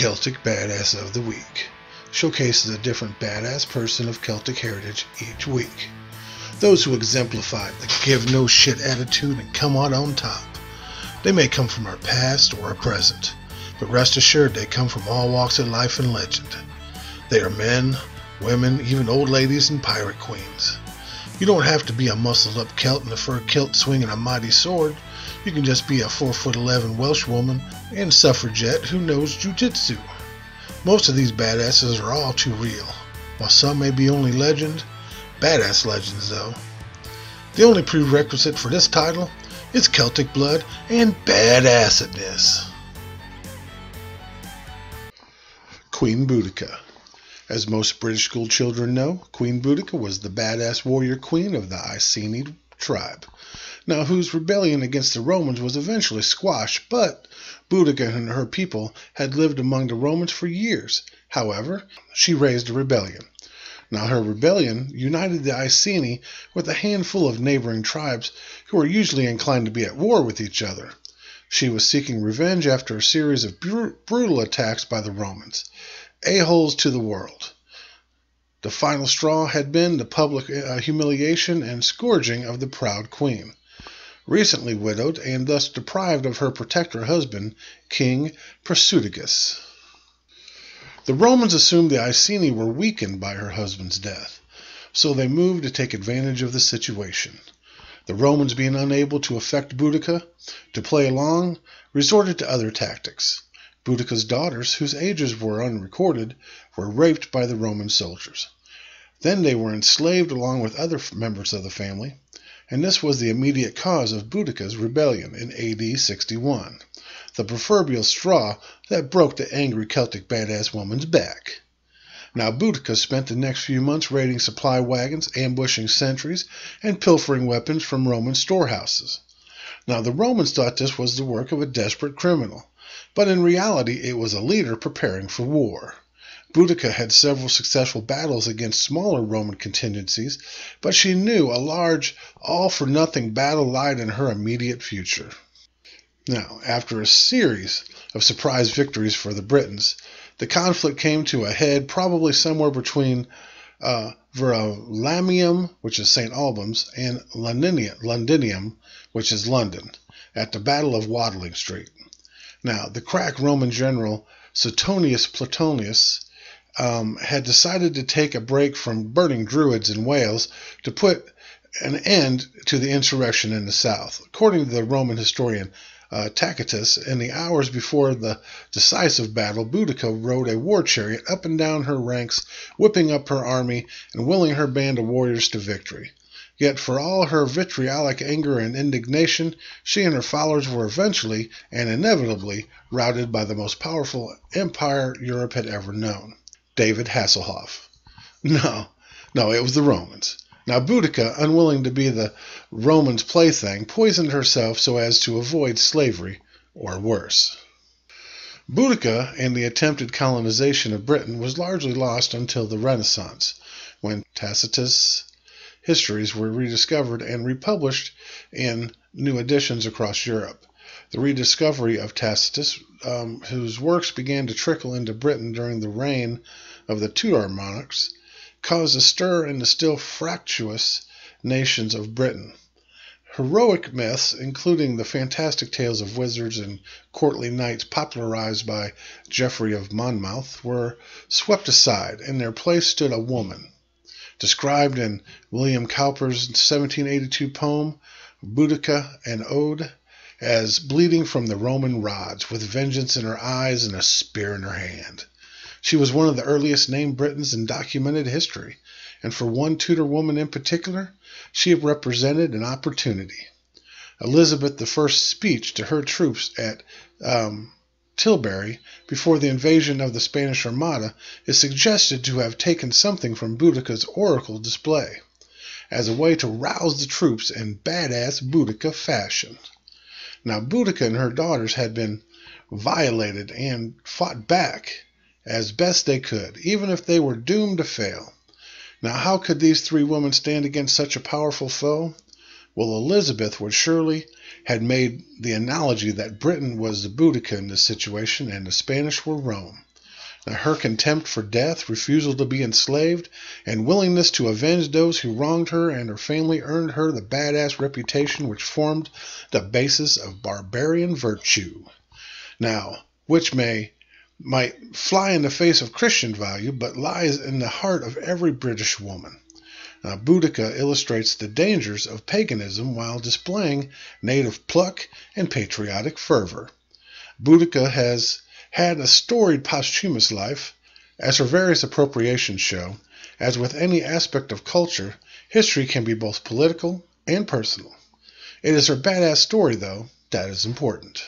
Celtic Badass of the Week showcases a different badass person of Celtic heritage each week. Those who exemplify the give no shit attitude and come out on top. They may come from our past or our present, but rest assured they come from all walks of life and legend. They are men, women, even old ladies and pirate queens. You don't have to be a muscled-up Celt in a fur kilt swinging a mighty sword. You can just be a 4'11" Welsh woman and suffragette who knows jujitsu. Most of these badasses are all too real. While some may be only legend, badass legends though. The only prerequisite for this title is Celtic blood and badassedness. Queen Boudica. As most British school children know, Queen Boudica was the badass warrior queen of the Iceni tribe, now whose rebellion against the Romans was eventually squashed, but Boudica and her people had lived among the Romans for years. However, she raised a rebellion. Now her rebellion united the Iceni with a handful of neighboring tribes who were usually inclined to be at war with each other. She was seeking revenge after a series of brutal attacks by the Romans. A-holes to the world. The final straw had been the public humiliation and scourging of the proud queen, recently widowed and thus deprived of her protector husband, King Prasutagus. The Romans assumed the Iceni were weakened by her husband's death, so they moved to take advantage of the situation. The Romans, being unable to affect Boudica to play along, resorted to other tactics. Boudica's daughters, whose ages were unrecorded, were raped by the Roman soldiers. Then they were enslaved along with other members of the family, and this was the immediate cause of Boudica's rebellion in AD 61, the proverbial straw that broke the angry Celtic badass woman's back. Now Boudica spent the next few months raiding supply wagons, ambushing sentries, and pilfering weapons from Roman storehouses. Now the Romans thought this was the work of a desperate criminal, but in reality it was a leader preparing for war. Boudica had several successful battles against smaller Roman contingencies, but she knew a large, all-for-nothing battle lied in her immediate future. Now, after a series of surprise victories for the Britons, the conflict came to a head probably somewhere between Verulamium, which is St. Albans, and Londinium, which is London, at the Battle of Watling Street. Now, the crack Roman general Suetonius Platonius had decided to take a break from burning Druids in Wales to put an end to the insurrection in the south. According to the Roman historian Tacitus, in the hours before the decisive battle, Boudica rode a war chariot up and down her ranks, whipping up her army and willing her band of warriors to victory. Yet for all her vitriolic anger and indignation, she and her followers were eventually and inevitably routed by the most powerful empire Europe had ever known, David Hasselhoff. No, it was the Romans. Now Boudica, unwilling to be the Romans' plaything, poisoned herself so as to avoid slavery, or worse. Boudica and the attempted colonization of Britain was largely lost until the Renaissance, when Tacitus' histories were rediscovered and republished in new editions across Europe. The rediscovery of Tacitus, whose works began to trickle into Britain during the reign of the Tudor monarchs, caused a stir in the still fractious nations of Britain. Heroic myths, including the fantastic tales of wizards and courtly knights popularized by Geoffrey of Monmouth, were swept aside. In their place stood a woman, described in William Cowper's 1782 poem, Boudica, an Ode, as bleeding from the Roman rods, with vengeance in her eyes and a spear in her hand. She was one of the earliest named Britons in documented history, and for one Tudor woman in particular, she represented an opportunity. Elizabeth I's speech to her troops at Tilbury before the invasion of the Spanish Armada is suggested to have taken something from Boudica's oracle display, as a way to rouse the troops in badass Boudica fashion. Now Boudica and her daughters had been violated and fought back as best they could, even if they were doomed to fail. Now how could these three women stand against such a powerful foe? Well, Elizabeth would surely had made the analogy that Britain was the Boudica in this situation and the Spanish were Rome. Now, her contempt for death, refusal to be enslaved, and willingness to avenge those who wronged her and her family earned her the badass reputation which formed the basis of barbarian virtue. Now, which might fly in the face of Christian value, but lies in the heart of every British woman. Now, Boudica illustrates the dangers of paganism while displaying native pluck and patriotic fervor. Boudica has had a storied posthumous life, as her various appropriations show. As with any aspect of culture, history can be both political and personal. It is her badass story, though, that is important.